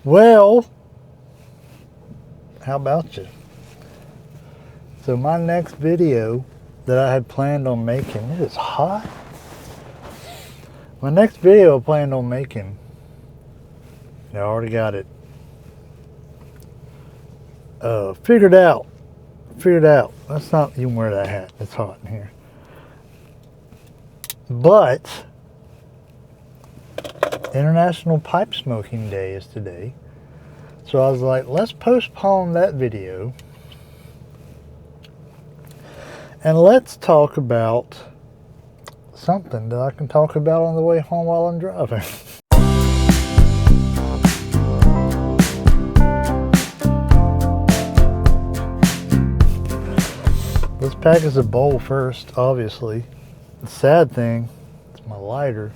Well, how about you? So my next video that I had planned on making, it is hot. My next video I planned on making, I already got it figured out. Let's not even wear that hat. It's hot in here. But International Pipe Smoking Day is today. So I was like, let's postpone that video and let's talk about something that I can talk about on the way home while I'm driving. Let's package a bowl first, obviously. The sad thing, it's my lighter.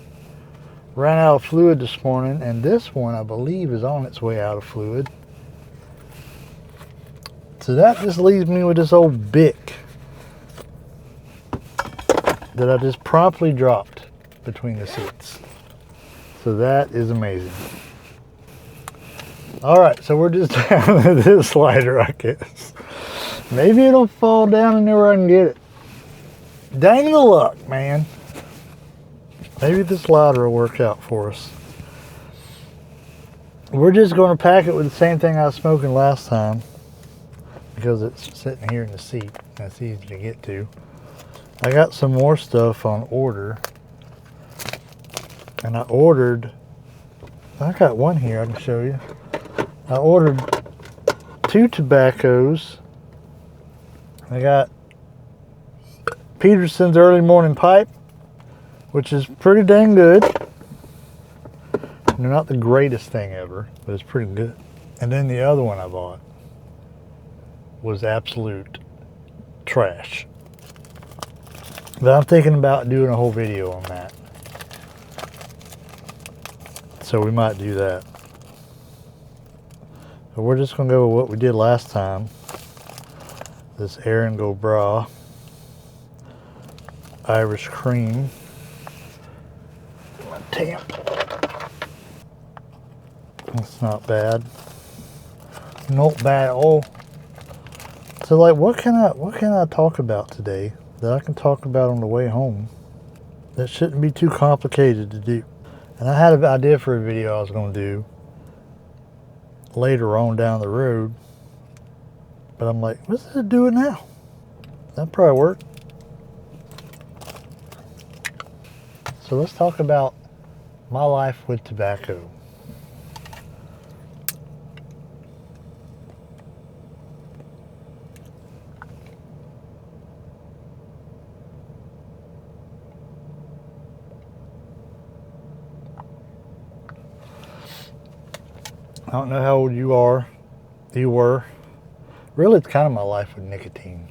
Ran out of fluid this morning, and this one, I believe, is on its way out of fluid. So that just leaves me with this old Bic that I just promptly dropped between the seats. So that is amazing. All right, so we're just down to this lighter, I guess. Maybe it'll fall down and never I can get it. Dang the luck, man. Maybe this lighter will work out for us. We're just going to pack it with the same thing I was smoking last time because it's sitting here in the seat. That's easy to get to. I got some more stuff on order. And I got one here I can show you. I ordered 2 tobaccos. I got Peterson's Early Morning Pipe, which is pretty dang good. They're not the greatest thing ever, but it's pretty good. And then the other one I bought was absolute trash. But I'm thinking about doing a whole video on that. So we might do that. So we're just going to go with what we did last time. This Erin-Go Bragh Irish Cream. Tamp. That's not bad. Not bad at all. So like what can I talk about today that I can talk about on the way home that shouldn't be too complicated to do? And I had an idea for a video I was going to do later on down the road, but I'm like, let's just do it now. That'd probably work. So let's talk about my life with tobacco. I don't know how old you were. Really, it's kind of my life with nicotine.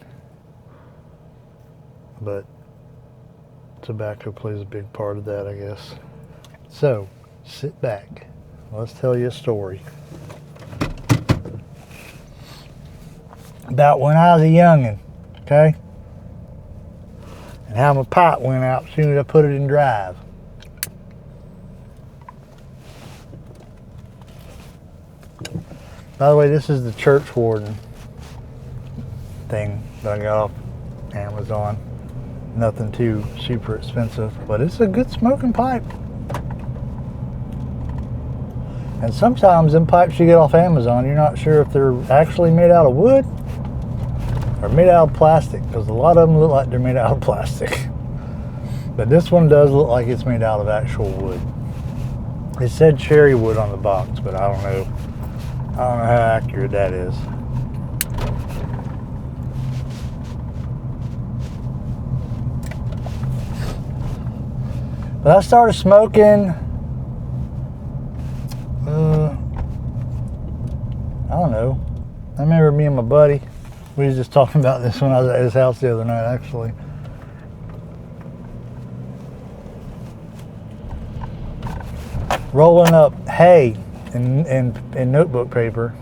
But tobacco plays a big part of that, I guess. So, sit back. Let's tell you a story about when I was a youngin', okay? And how my pipe went out as soon as I put it in drive. By the way, this is the church warden thing that I got off Amazon. Nothing too super expensive, but it's a good smoking pipe. And sometimes them pipes you get off Amazon, you're not sure if they're actually made out of wood or made out of plastic, because a lot of them look like they're made out of plastic. But this one does look like it's made out of actual wood. It said cherry wood on the box, but I don't know how accurate that is. But I started smoking, I don't know. I remember me and my buddy, we was just talking about this when I was at his house the other night, actually. Rolling up hay in notebook paper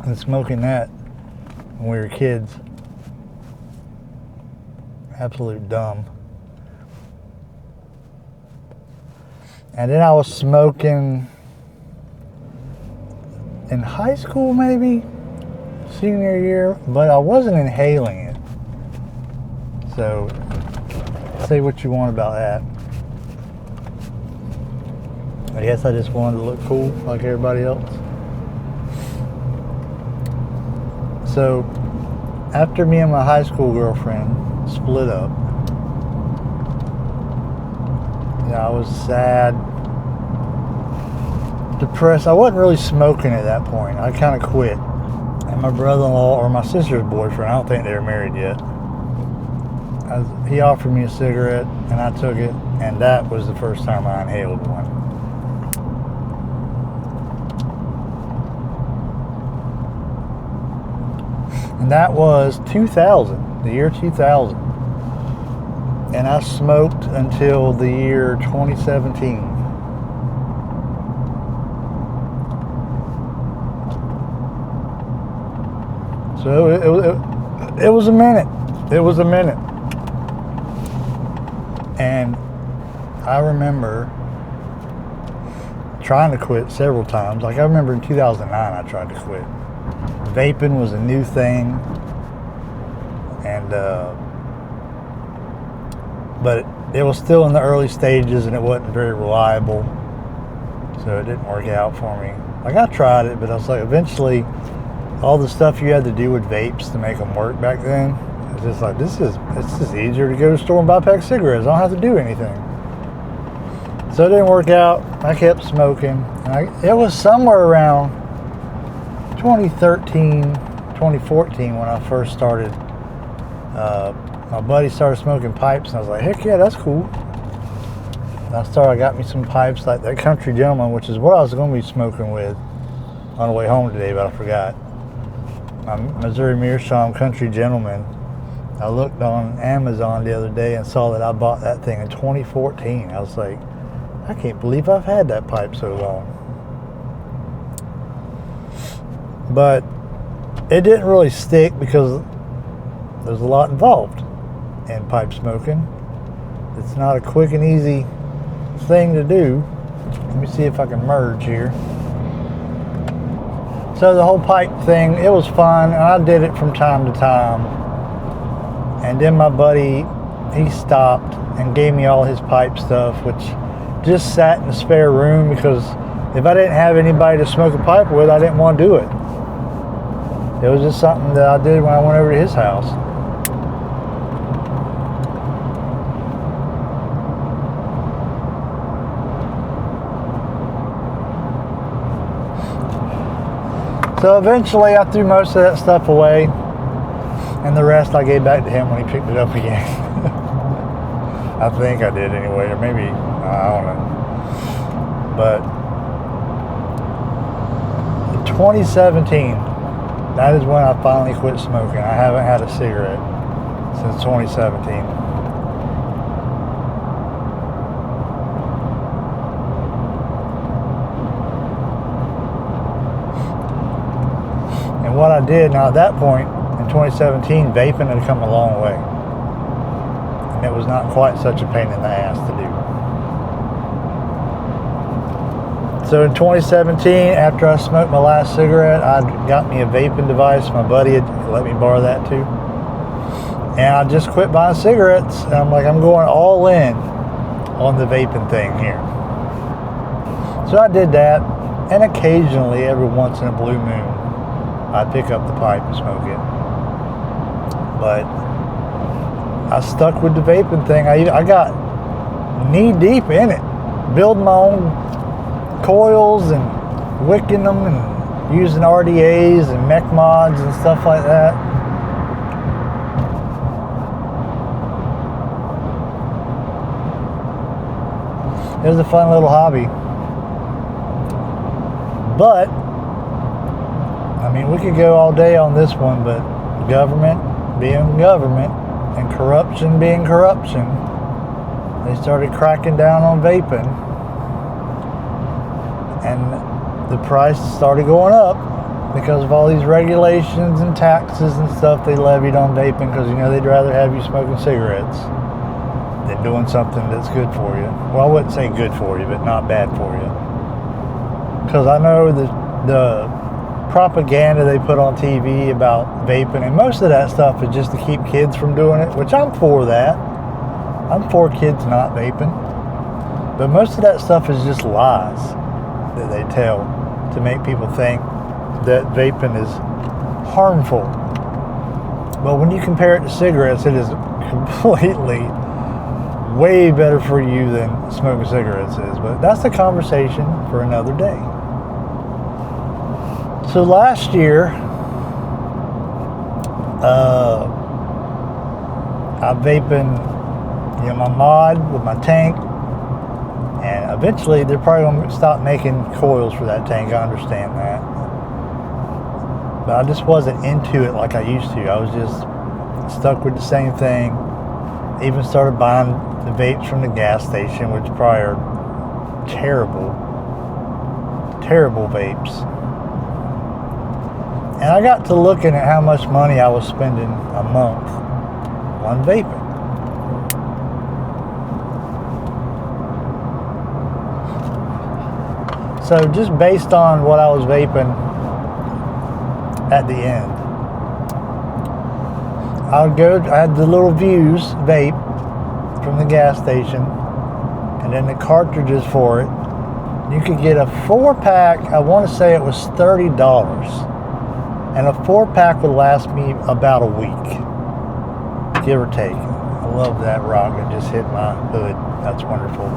and smoking that when we were kids. Absolute dumb. And then I was smoking in high school, maybe senior year, but I wasn't inhaling it. So say what you want about that. I guess I just wanted to look cool like everybody else. So after me and my high school girlfriend split up, I was sad, depressed. I wasn't really smoking at that point. I kind of quit. And my brother-in-law, or my sister's boyfriend, I don't think they were married yet, he offered me a cigarette and I took it, and that was the first time I inhaled one. And that was 2000, the year 2000. And I smoked until the year 2017. So it was a minute. It was a minute. And I remember trying to quit several times. Like I remember in 2009 I tried to quit. Vaping was a new thing. And but it was still in the early stages and it wasn't very reliable. So it didn't work out for me. Like I tried it, but I was like, eventually all the stuff you had to do with vapes to make them work back then, it's just like, it's just easier to go to the store and buy a pack of cigarettes. I don't have to do anything. So it didn't work out. I kept smoking. And it was somewhere around 2013, 2014 when I first started. My buddy started smoking pipes, and I was like, heck yeah, that's cool. And I got me some pipes like that Country Gentleman, which is what I was going to be smoking with on the way home today, but I forgot. My Missouri Meerschaum Country Gentleman. I looked on Amazon the other day and saw that I bought that thing in 2014. I was like, I can't believe I've had that pipe so long. But it didn't really stick because there's a lot involved in pipe smoking. It's not a quick and easy thing to do. Let me see if I can merge here. So the whole pipe thing, it was fun, and I did it from time to time. And then my buddy, he stopped and gave me all his pipe stuff, which just sat in the spare room because if I didn't have anybody to smoke a pipe with, I didn't want to do it. It was just something that I did when I went over to his house. So eventually I threw most of that stuff away, and the rest I gave back to him when he picked it up again. I think I did anyway, or maybe, I don't know. But in 2017, that is when I finally quit smoking. I haven't had a cigarette since 2017. And what I did, now at that point, in 2017, vaping had come a long way. And it was not quite such a pain in the ass to do. So in 2017, after I smoked my last cigarette, I got me a vaping device. My buddy had let me borrow that too. And I just quit buying cigarettes. And I'm like, I'm going all in on the vaping thing here. So I did that. And occasionally, every once in a blue moon, I'd pick up the pipe and smoke it. But I stuck with the vaping thing. I got knee deep in it, building my own coils and wicking them and using RDAs and mech mods and stuff like that. It was a fun little hobby. But I mean, we could go all day on this one, but government being government and corruption being corruption, they started cracking down on vaping, and the price started going up because of all these regulations and taxes and stuff they levied on vaping, because, you know, they'd rather have you smoking cigarettes than doing something that's good for you. Well, I wouldn't say good for you, but not bad for you. Because I know that the propaganda they put on TV about vaping, and most of that stuff is just to keep kids from doing it, which I'm for that. I'm for kids not vaping. But most of that stuff is just lies that they tell to make people think that vaping is harmful. But when you compare it to cigarettes, it is completely way better for you than smoking cigarettes is. But that's a conversation for another day. So last year, I'm vaping, my mod with my tank, and eventually they're probably going to stop making coils for that tank. I understand that, but I just wasn't into it like I used to. I was just stuck with the same thing. Even started buying the vapes from the gas station, which probably are terrible vapes. And I got to looking at how much money I was spending a month on vaping. So just based on what I was vaping at the end, I had the little Views vape from the gas station, and then the cartridges for it. You could get a 4-pack, I want to say it was $30. And a 4-pack would last me about a week, give or take. I love that rock. It just hit my hood. That's wonderful.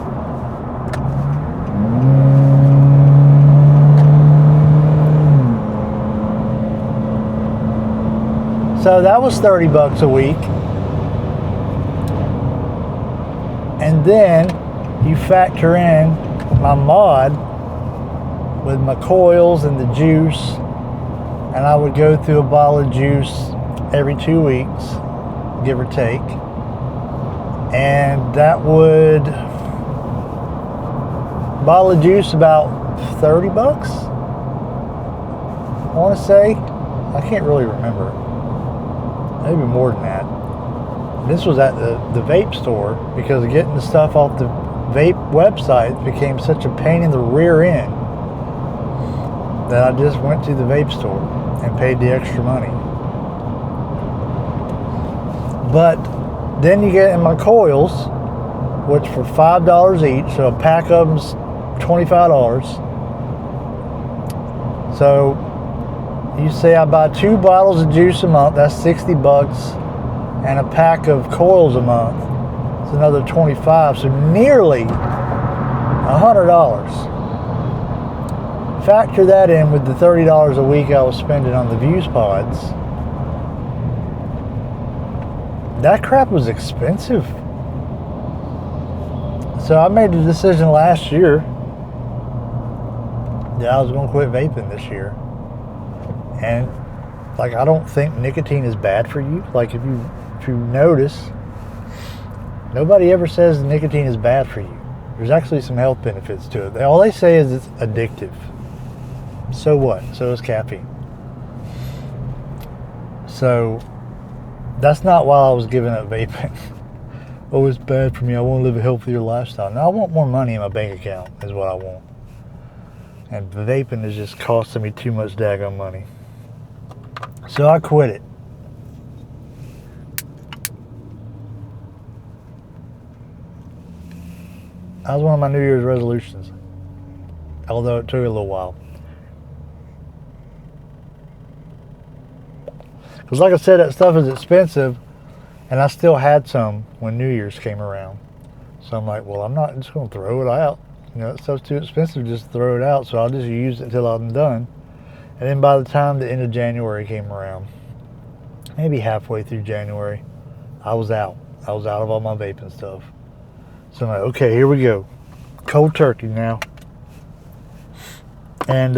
So that was $30 a week. And then you factor in my mod with my coils and the juice, and I would go through a bottle of juice every 2 weeks, give or take. And that would, bottle of juice about $30, I want to say. I can't really remember. Maybe more than that. This was at the vape store, because getting the stuff off the vape website became such a pain in the rear end that I just went to the vape store and paid the extra money. But then you get in my coils, which for $5 each, so a pack of them's $25. So you say I buy 2 bottles of juice a month, that's $60, and a pack of coils a month, it's another $25, so nearly $100. Factor that in with the $30 a week I was spending on the Views pods. That crap was expensive. So I made the decision last year that I was going to quit vaping this year. And like, I don't think nicotine is bad for you. Like, if you notice, nobody ever says nicotine is bad for you. There's actually some health benefits to it. All they say is it's addictive. So what? So is caffeine. So that's not why I was giving up vaping. Oh, it's bad for me. I want to live a healthier lifestyle. No, I want more money in my bank account is what I want. And vaping is just costing me too much daggone money. So I quit it. That was one of my New Year's resolutions, although it took a little while. Because like I said, that stuff is expensive, and I still had some when New Year's came around. So I'm like, well, I'm not just going to throw it out. That stuff's too expensive just to throw it out, so I'll just use it till I'm done. And then by the time the end of January came around, maybe halfway through January, I was out. I was out of all my vaping stuff. So I'm like, okay, here we go. Cold turkey now. And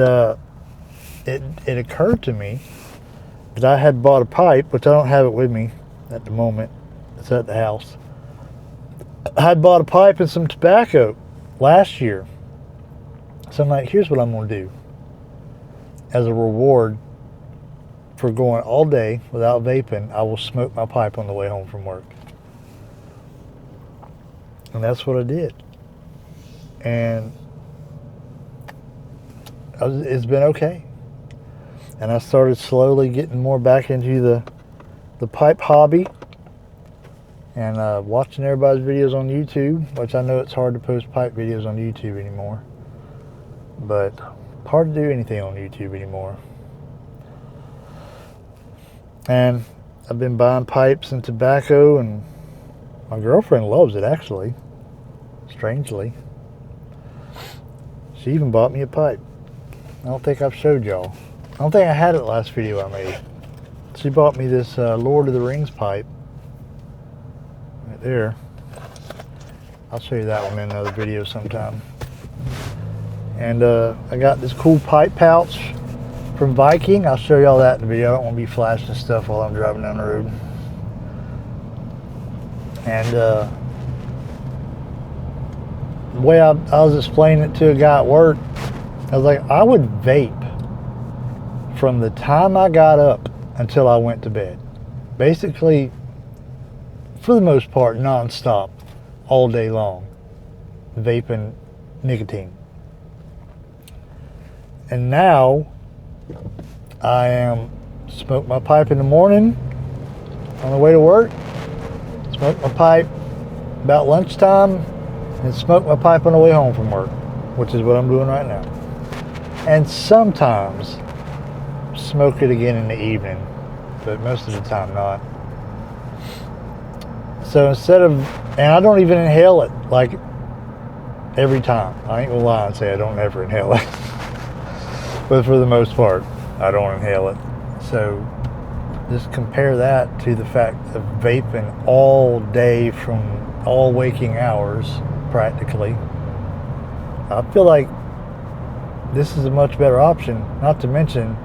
it occurred to me that I had bought a pipe, which I don't have it with me at the moment. It's at the house. I had bought a pipe and some tobacco last year. So I'm like, here's what I'm going to do. As a reward for going all day without vaping, I will smoke my pipe on the way home from work. And that's what I did. And it's been okay. And I started slowly getting more back into the pipe hobby and watching everybody's videos on YouTube, which I know it's hard to post pipe videos on YouTube anymore, but hard to do anything on YouTube anymore. And I've been buying pipes and tobacco, and my girlfriend loves it, actually, strangely. She even bought me a pipe. I don't think I've showed y'all. I don't think I had it last video I made. She bought me this Lord of the Rings pipe. Right there. I'll show you that one in another video sometime. And I got this cool pipe pouch from Viking. I'll show y'all that in the video. I don't want to be flashing stuff while I'm driving down the road. And the way I was explaining it to a guy at work, I was like, I would vape from the time I got up until I went to bed. Basically, for the most part, non-stop, all day long, vaping nicotine. And now, I smoke my pipe in the morning on the way to work, smoke my pipe about lunchtime, and smoke my pipe on the way home from work, which is what I'm doing right now. And sometimes smoke it again in the evening, but most of the time not. So instead of, and I don't even inhale it like every time. I ain't gonna lie and say I don't ever inhale it. But for the most part, I don't inhale it. So just compare that to the fact of vaping all day from all waking hours, practically. I feel like this is a much better option, not to mention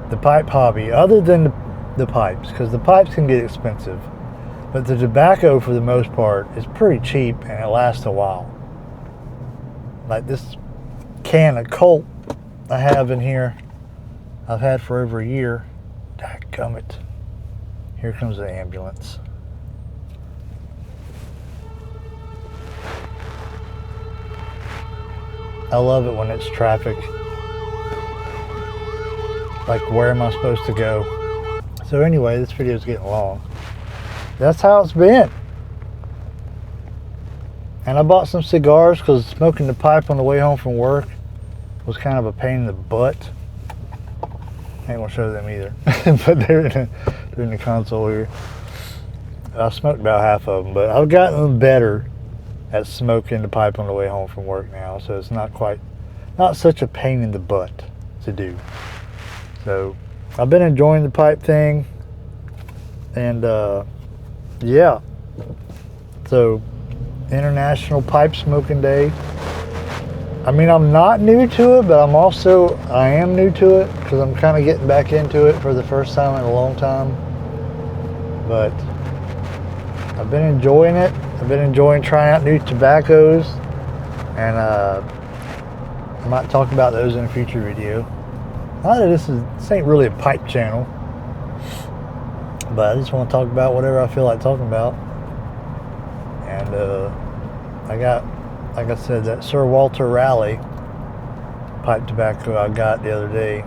the pipe hobby, other than the pipes, because the pipes can get expensive. But the tobacco, for the most part, is pretty cheap and it lasts a while. Like this can of Colt I have in here, I've had for over a year. Dadgummit. Here comes the ambulance. I love it when it's traffic. Like, where am I supposed to go? So anyway, this video is getting long. That's how it's been. And I bought some cigars because smoking the pipe on the way home from work was kind of a pain in the butt. I ain't gonna show them either. But they're in the console here. I smoked about half of them, but I've gotten better at smoking the pipe on the way home from work now, so it's not such a pain in the butt to do. So I've been enjoying the pipe thing, and yeah. So International Pipe Smoking Day. I mean, I'm not new to it, but I am new to it because I'm kind of getting back into it for the first time in a long time. But I've been enjoying it. I've been enjoying trying out new tobaccos, and I might talk about those in a future video. Not that this ain't really a pipe channel, but I just want to talk about whatever I feel like talking about. And I got, like I said, that Sir Walter Raleigh pipe tobacco I got the other day.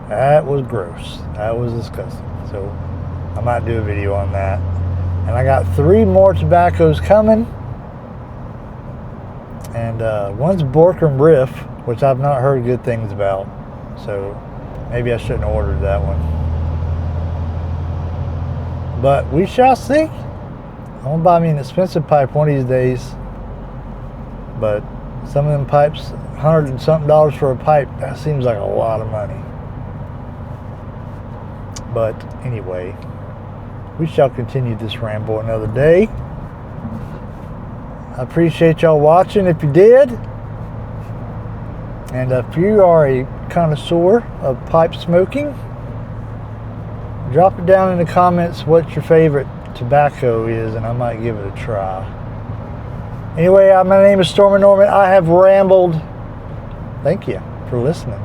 That was gross. That was disgusting. So I might do a video on that. And I got 3 more tobaccos coming. And one's Borkum Riff, which I've not heard good things about. So maybe I shouldn't have ordered that one. But we shall see. I'm gonna buy me an expensive pipe one of these days. But some of them pipes, $100 and something for a pipe, that seems like a lot of money. But anyway, we shall continue this ramble another day. I appreciate y'all watching if you did. And if you are a connoisseur of pipe smoking, drop it down in the comments what your favorite tobacco is, and I might give it a try. Anyway, my name is Stormy Norman. I have rambled. Thank you for listening.